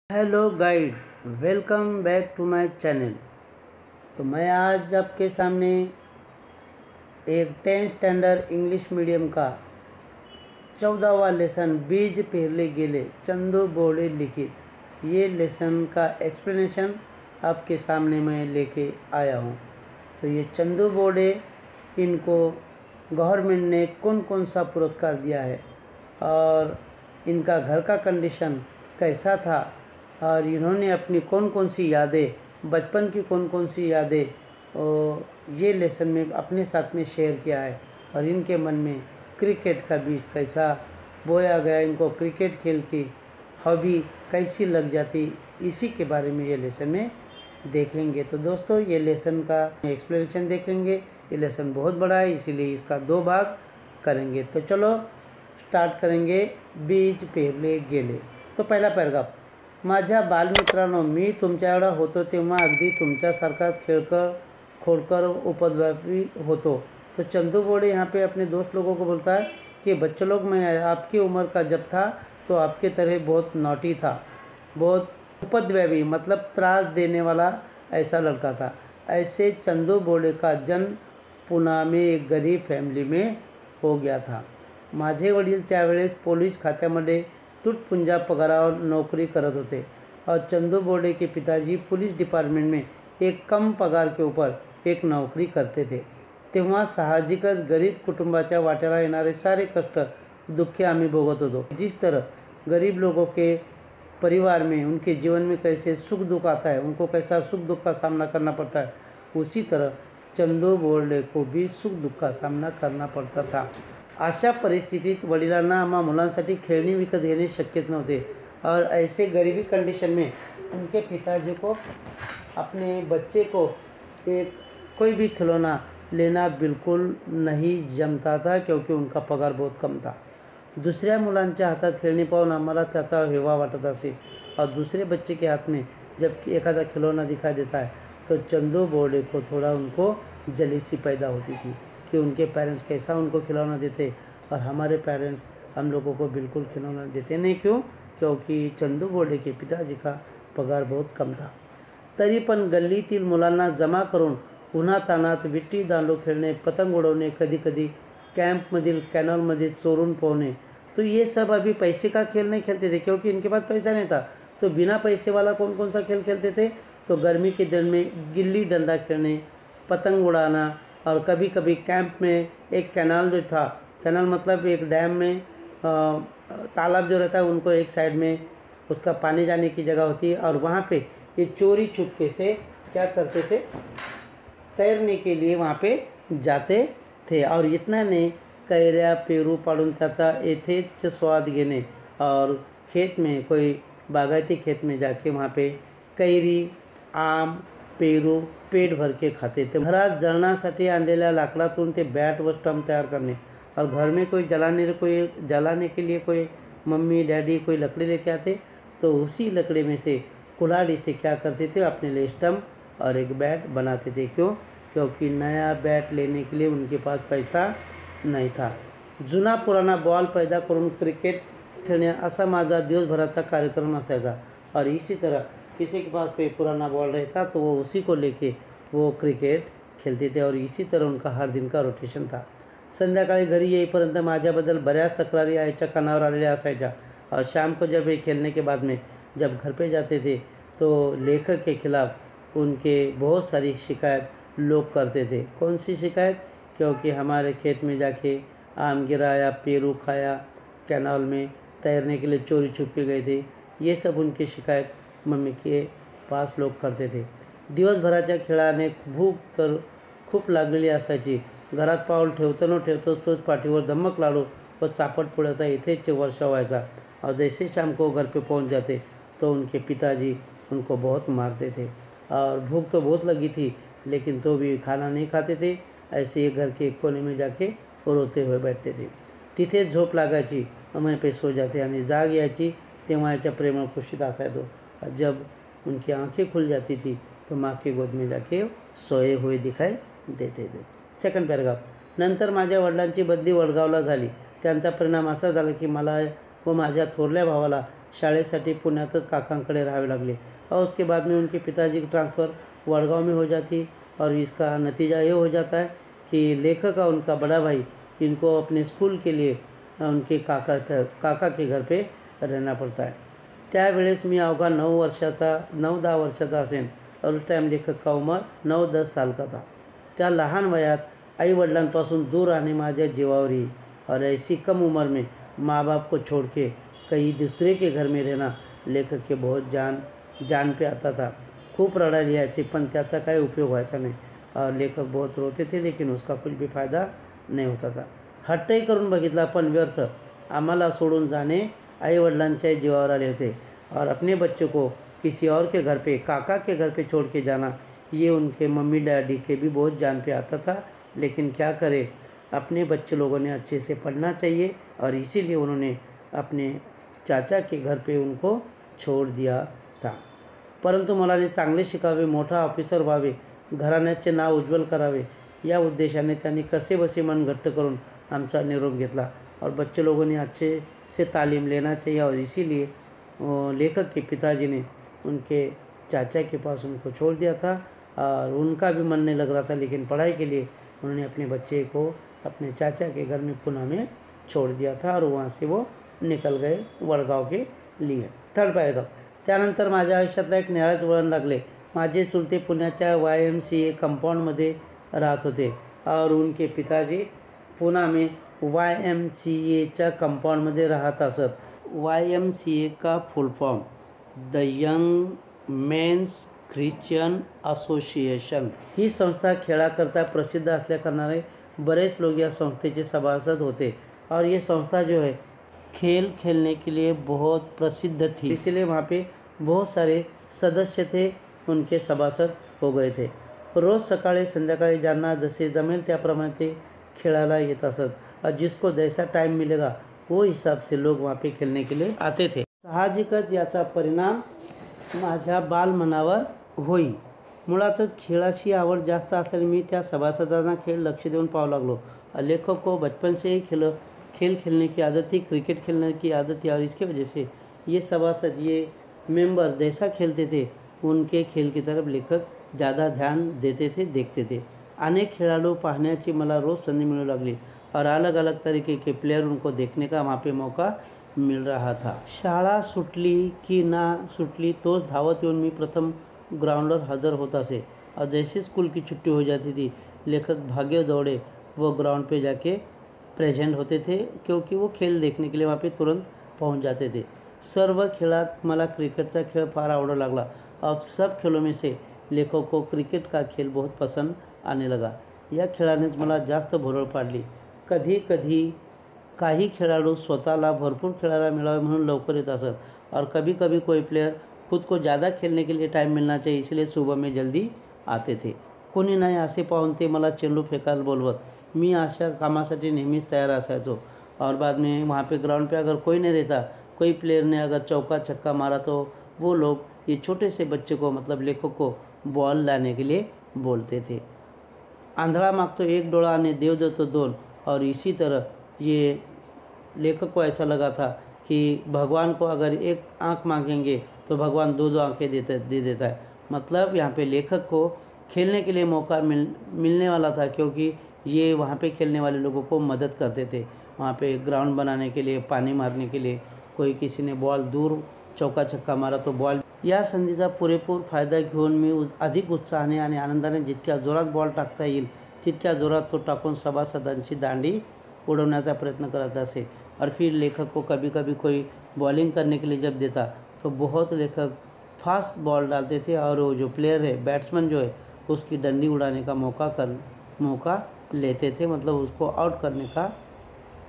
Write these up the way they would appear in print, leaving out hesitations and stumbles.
Hello guide, welcome back to my channel. तो मैं आज आपके सामने एक 10th स्टैंडर्ड इंग्लिश मीडियम का 14वां लेसन बीज पेरले गेले चंदू बोड़े लिखित ये लेसन का एक्सप्लेनेशन आपके सामने मैं लेके आया हूँ। तो ये चंदू बोड़े, इनको गवर्नमेंट ने कौन कौन सा पुरस्कार दिया है और इनका घर का कंडीशन कैसा था और इन्होंने अपनी कौन कौन सी यादें, बचपन की कौन कौन सी यादें और ये लेसन में अपने साथ में शेयर किया है। और इनके मन में क्रिकेट का बीज कैसा बोया गया, इनको क्रिकेट खेल की हॉबी कैसी लग जाती, इसी के बारे में ये लेसन में देखेंगे। तो दोस्तों, ये लेसन का एक्सप्लेनेशन देखेंगे। ये लेसन बहुत बड़ा है, इसीलिए इसका 2 भाग करेंगे। तो चलो स्टार्ट करेंगे। बीज पेरले गेले। तो पहला पैराग्राफ, माझ्या बालमित्रांनो, मी तुमच्या एवढा होतो तेव्हा अगदी तुमच्यासारखाच खेळकर खोडकर उपद्व्यापी होतो। तो चंदू बोड़े यहाँ पे अपने दोस्त लोगों को बोलता है कि बच्चों लोग, मैं आपकी उम्र का जब था तो आपके तरह बहुत नॉटी था, बहुत उपद्व्यापी मतलब त्रास देने वाला ऐसा लड़का था। ऐसे चंदू बोड़े का जन्म पुणे में एक गरीब फॅमिली में हो गया था। माझे वडील त्यावेळेस पोलीस खात्यामध्ये तुटपुंजा पगारावर नौकरी करत होते और चंदू बोड़े के पिताजी पुलिस डिपार्टमेंट में एक कम पगार के ऊपर एक नौकरी करते थे। तेव्हा साहजिकच गरीब कुटुंबाच्या वाट्याला येणारे सारे कष्ट दुःखे आम्ही भोगत होतो। जिस तरह गरीब लोगों के परिवार में उनके जीवन में कैसे सुख दुख आता है, उनको कैसा सुख दुख का सामना करना पड़ता है, उसी तरह चंदू बोड़े को भी सुख दुख का सामना करना पड़ता था। अशा परिस्थितीत वडिलांना आम्हा मुलांसाठी खेळणी विकत घेणे शक्यच नव्हते और ऐसे गरीबी कंडीशन में उनके पिताजी को अपने बच्चे को एक कोई भी खिलौना लेना बिल्कुल नहीं जमता था, क्योंकि उनका पगार बहुत कम था। दुसऱ्या मुलांच्या हातात खेळणी पाहून आम्हाला त्याचा हेवा वाटत असे और दूसरे बच्चे के हाथ में जब एखादा खिलौना दिखाई देता है तो चंदू बोड़े को थोड़ा उनको जलीसी पैदा होती थी कि उनके पेरेंट्स कैसा उनको खिलौना देते और हमारे पेरेंट्स हम लोगों को बिल्कुल खिलौना देते नहीं। क्यों? क्योंकि चंदू बोड़े के पिताजी का पगार बहुत कम था। तरी पण गल्लीतील मुलांना जमा करून उन्हातान्हात विट्टी दांडू खेळणे, पतंग उडवणे, कधी कधी कैंपमधील कॅनॉलमध्ये चोरून पोहणे, तो ये सब अभी पैसे का खेल नहीं खेलते थे, क्योंकि इनके पास पैसा नहीं था। तो बिना पैसे वाला कौन कौन सा खेल खेलते थे? तो गर्मी के दिन में गिल्ली डंडा खेलने, पतंग उड़ाना और कभी कभी कैंप में एक कैनाल जो था, कैनाल मतलब एक डैम में तालाब जो रहता है, उनको एक साइड में उसका पानी जाने की जगह होती है और वहाँ पे ये चोरी छुपके से क्या करते थे, तैरने के लिए वहाँ पे जाते थे। और इतना ने कैऱ्या पेरू पाडून त्याचा यथेच स्वाद घेणे और खेत में कोई बागायती खेत में जाके वहाँ पे कैरी, आम, पेरू पेट भर के खाते थे। घरात जळण्यासाठी आणलेल्या लाकडातून ते बॅट व स्टंप तैयार करने और घर में कोई जलाने के लिए कोई मम्मी डैडी कोई लकड़ी लेके आते तो उसी लकड़ी में से कुल्हाड़ी से क्या करते थे, अपने लिए स्टंप और एक बैट बनाते थे। क्यों? क्योंकि नया बैट लेने के लिए उनके पास पैसा नहीं था। जुना पुराना बॉल पैदा करून क्रिकेट खेलने असा माझा दिवसभराचा कार्यक्रम असायचा और इसी तरह किसी के पास कोई पुराना बॉल रहता तो वो उसी को लेके वो क्रिकेट खेलते थे और इसी तरह उनका हर दिन का रोटेशन था। संध्याकाळी घरी येईपर्यंत माझ्याबद्दल बऱ्याच तक्रारी आईच्या कानावर आलेल्या असायच्या और शाम को जब ये खेलने के बाद में जब घर पे जाते थे तो लेखक के खिलाफ़ उनके बहुत सारी शिकायत लोग करते थे। कौन सी शिकायत? क्योंकि हमारे खेत में जाके आम गिराया, पेरू खाया, कैनाल में तैरने के लिए चोरी छुप के गए थे, ये सब उनकी शिकायत मम्मी के पास लोग करते थे। दिवसभराच्या खेळाने भूक तर खूप लागलेली असायची। घरात पाऊल ठेवतो न ठेवतोच तोच पाठीवर धम्मक लाडू व चापट पुड्याचा यथेच वर्षा व्हायचा और जैसे शाम को घर पे पहुंच जाते तो उनके पिताजी उनको बहुत मारते थे और भूख तो बहुत लगी थी लेकिन तो भी खाना नहीं खाते थे। ऐसे ही घर के एक कोने में जाके रोते हुए बैठते थे। तिथेच झोप लागायची, मैं पे सो जाते आणि जाग यायची तेव्हा याच्या प्रेमळ कुशीत असायचो। जब उनकी आंखें खुल जाती थी तो माँ की गोद में जाके सोए हुए दिखाई देते थे। सेकंड पॅराग्राफ, नंतर माझ्या वडिलांची बदली वडगावला झाली। त्यांचा परिणाम असा झाला की मला व माझ्या थोरल्या भावाला शाळेसाठी पुण्यातच काकांकडे राहावे लागले और उसके बाद में उनके पिताजी की ट्रांसफ़र वडगांव में हो जाती और इसका नतीजा ये हो जाता है कि लेखक का उनका बड़ा भाई इनको अपने स्कूल के लिए उनके काका के घर पे रहना पड़ता है। त्यावेळेस मी अवघा 9-10 वर्षाचा असेन और उस टाइम लेखक का उम्र 9-10 साल का था। त्या लहान वयात आई वडिलांपासून दूर आने माझ्या जीवावर ही और ऐसी कम उम्र में माँ बाप को छोड़ के कहीं दूसरे के घर में रहना लेखक के बहुत जान पे आता था। खूप रडायला यायची पण त्याचा काही उपयोग व्हायचा नाही और लेखक बहुत रोते थे लेकिन उसका कुछ भी फ़ायदा नहीं होता था। हट्टही करून बघितला पण व्यर्थ। आम्हाला सोडून जाणे आई वडिलांच्या जीवावर आले होते और अपने बच्चों को किसी और के घर पे काका के घर पे छोड़ के जाना ये उनके मम्मी डैडी के भी बहुत जान पे आता था। लेकिन क्या करें, अपने बच्चे लोगों ने अच्छे से पढ़ना चाहिए और इसीलिए उन्होंने अपने चाचा के घर पे उनको छोड़ दिया था। परंतु मुलाने चांगले शिकावे, मोठा ऑफिसर व्हावे, घराण्याचे नाव उज्ज्वल करावे या उद्देशाने त्यांनी कसेबसे मन घट्ट करून आमचा निरोप घेतला और बच्चे लोगों ने अच्छे से तालीम लेना चाहिए और इसीलिए लेखक के पिताजी ने उनके चाचा के पास उनको छोड़ दिया था और उनका भी मन नहीं लग रहा था, लेकिन पढ़ाई के लिए उन्होंने अपने बच्चे को अपने चाचा के घर में पुणे में छोड़ दिया था और वहाँ से वो निकल गए वडगाव के लिए। Third paragraph. त्यानंतर माझ्या आयुष्यातला एक निराळेच वळण लागले। माझे चुलते पुण्याच्या YMCA कंपाऊंडमध्ये राहत होते और उनके पिताजी पुणे में YMCAच्या कंपाऊंडमध्ये राहत असत। YMCA का full form the young men's Christian association. ही संस्था खेळाकरता प्रसिद्ध असल्याकारणाने बरेच लोग या संस्थेचे सभासद होते और ये संस्था जो है खेल खेलने के लिए बहुत प्रसिद्ध थी, इसलिए वहाँ पे बहुत सारे सदस्य थे, उनके सभासद हो गए थे। रोज़ सकाळी संध्याकाळी ज्यांना जसे जमेल त्याप्रमाणे ते खेळायला येत असत और जिसको जैसा टाइम मिलेगा वो हिसाब से लोग वहाँ पे खेलने के लिए आते थे। साहजिकच याचा परिणाम माझ्या बालमनावर होई। मुळातच खेळाची आवड जास्त असल्याने मी त्या सभासदांना खेळ लक्ष देऊन पाहू लागलो। लेखक को बचपन से ही खेल खेलने की आदत थी, क्रिकेट खेलने की आदत थी और इसके वजह से ये सभासद ये मेंबर जैसा खेलते थे उनके खेल की तरफ लेखक ज़्यादा ध्यान देते थे, देखते थे। अनेक खिलाड़ू पाहण्याची मला रोज़ संधि मिलने लगली और अलग अलग तरीके के प्लेयर उनको देखने का वहाँ पे मौका मिल रहा था। शाळा सुटली की ना सुटली तोच धावत येऊन मी प्रथम ग्राउंडवर हजर होता असे और जैसे स्कूल की छुट्टी हो जाती थी लेखक भागे दौड़े वो ग्राउंड पे जाके प्रेजेंट होते थे, क्योंकि वो खेल देखने के लिए वहाँ पे तुरंत पहुँच जाते थे। सर्व खेळात मला क्रिकेटचा खेळ फार आवडू लागला। अब सब खेलों में से लेखक को क्रिकेट का खेल बहुत पसंद आने लगा। या खेळानेच मला जास्त भुरळ पाडली। कधी कधी काही खेळाडू स्वतःला भरपूर खेळायला मिळावे म्हणून लवकर येत असत और कभी कभी कोई प्लेयर खुद को ज़्यादा खेलने के लिए टाइम मिलना चाहिए इसलिए सुबह में जल्दी आते थे। कोणी नाही असे पाहून ते मला चेंडू फेकायला बोलवत। मी अशा कामासाठी नेहमीच तयार असायचो और बाद में वहाँ पे ग्राउंड पे अगर कोई नहीं रहता, कोई प्लेयर ने अगर चौका छक्का मारा तो वो लोग ये छोटे से बच्चे को मतलब लेखक को बॉल लाने के लिए बोलते थे। आंधळा मागतो एक डोळा आणि देव देतो दोन, और इसी तरह ये लेखक को ऐसा लगा था कि भगवान को अगर एक आँख मांगेंगे तो भगवान दो आँखें दे देता है। मतलब यहाँ पे लेखक को खेलने के लिए मौका मिलने वाला था, क्योंकि ये वहाँ पे खेलने वाले लोगों को मदद करते थे। वहाँ पे ग्राउंड बनाने के लिए, पानी मारने के लिए, कोई किसी ने बॉल दूर चौका छक्का मारा तो बॉल। या संधीचा पुरेपूर फायदा घेऊन मी अधिक उत्साहाने आणि आनंदाने जितक्या जोरात बॉल टाकता येईल तितक्या जोरात तो टाकून सभासदांची दांडी उड़वण्याचा प्रयत्न कराता असे। और फिर लेखक को कभी कभी कोई बॉलिंग करने के लिए जब देता तो बहुत लेखक फास्ट बॉल डालते थे और वो जो प्लेयर है, बैट्समैन जो है, उसकी डंडी उड़ाने का मौका लेते थे, मतलब उसको आउट करने का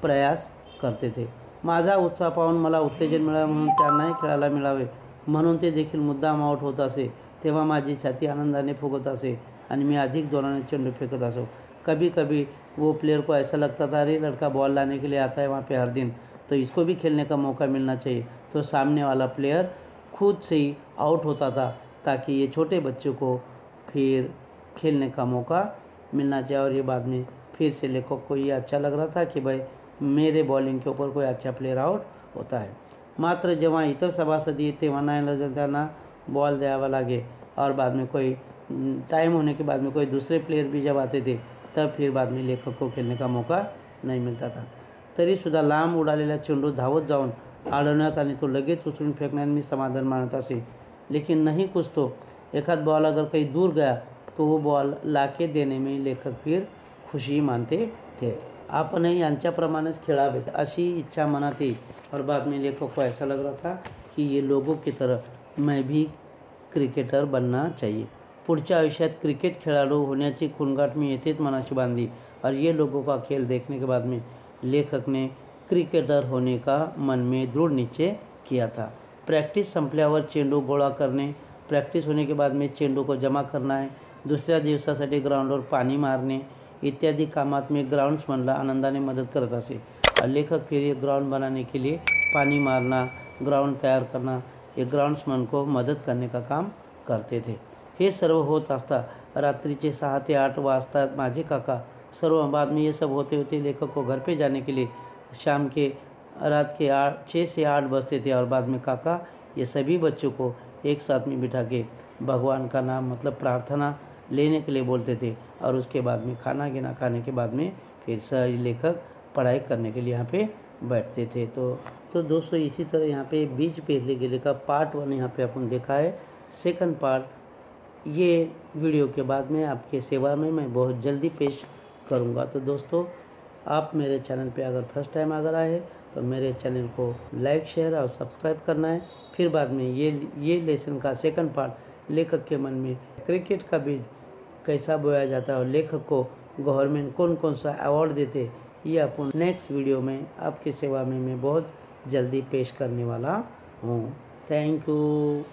प्रयास करते थे। माझा उत्साह पाहून मला उत्तेजन मिळावे म्हणून त्यांनाही खेळायला मिळावे म्हणून ते देखील मुद्दाम आउट होत असे। तेव्हा माझी छाती आनंदाने फुगत असे आणि मी अधिक जोराने चेंडू फेकत असो। कभी कभी वो प्लेयर को ऐसा लगता था, अरे लड़का बॉल लाने के लिए आता है वहाँ पे हर दिन, तो इसको भी खेलने का मौका मिलना चाहिए। तो सामने वाला प्लेयर खुद से ही आउट होता था ताकि ये छोटे बच्चों को फिर खेलने का मौका मिलना चाहिए। और ये बाद में फिर से लेखक को ये अच्छा लग रहा था कि भाई मेरे बॉलिंग के ऊपर कोई अच्छा प्लेयर आउट होता आहे. मात्र जेव्हा इतर सभासद तेव्हा नाही त्यांना बॉल द्यावा लागे और बाद में कोई टाइम होने के बाद में कोई दूसरे प्लेयर भी जब आते थे तब फिर बाद में लेखक को खेलने का मौका नहीं मिलता था. तरीसुद्धा लांब उडालेल्या चेंडू धावत जाऊन अडवण्यात आणि तो लगेच उचलून फेकण्यात मी समाधान मानत असे. लेकिन नहीं कुछ तो एखाद बॉल अगर कहीं दूर गया तो वो बॉल लाके देने में लेखक फिर खुशी मानते थे. आपणही यांच्याप्रमाणेच खेळावे अशी इच्छा मनात येई. और बाद में लेखक को ऐसा लग रहा था कि ये लोगों की तरह मैं भी क्रिकेटर बनना चाहिए. पुढच्या आयुष्यात क्रिकेट खेळाडू होण्याची खुणगाठ मी येथेच मनाशी बांधली और ये लोगों का खेल देखने के बाद में लेखक ने क्रिकेटर होने का मन में दृढ़ निश्चय किया था. प्रैक्टिस संपल्यावर चेंडू गोळा करणे, प्रैक्टिस होने के बाद में चेंडू को जमा करना है, दुसऱ्या दिवसासाठी ग्राउंडवर पाणी मारणे इत्यादि कामात में ग्राउंड्समैनला आनंदाने मदत करत असे. लेखक फिर ये ग्राउंड बनाने के लिए पानी मारना, ग्राउंड तैयार करना, ये ग्राउंड्समैन को मदत करने का काम करते थे. हे सर्व होत असता रात्रीचे 6 ते 8 वाजता माझे काका सर्व. बाद में ये सब होते होते लेखक को घर पे जाने के लिए शाम के रात के 6 से 8 बजते थे. और बाद में काका ये सभी बच्चों को एक साथ में बिठा के भगवान का नाम मतलब प्रार्थना लेने के लिए बोलते थे. और उसके बाद में खाना गिना खाने के बाद में फिर सभी लेखक पढ़ाई करने के लिए यहाँ पे बैठते थे. तो दोस्तों इसी तरह यहाँ पे बीज पेरले गेले का पार्ट 1 यहाँ पे अपन देखा है. सेकंड पार्ट ये वीडियो के बाद में आपके सेवा में मैं बहुत जल्दी पेश करूँगा. तो दोस्तों आप मेरे चैनल पे अगर फर्स्ट टाइम अगर आए हैं तो मेरे चैनल को लाइक शेयर और सब्सक्राइब करना है. फिर बाद में ये लेसन का सेकंड पार्ट लेखक के मन में क्रिकेट का बीज कैसा बोया जाता है और लेखक को गवर्नमेंट कौन कौन सा अवार्ड देते ये अपन नेक्स्ट वीडियो में आपकी सेवा में मैं बहुत जल्दी पेश करने वाला हूँ. Thank you.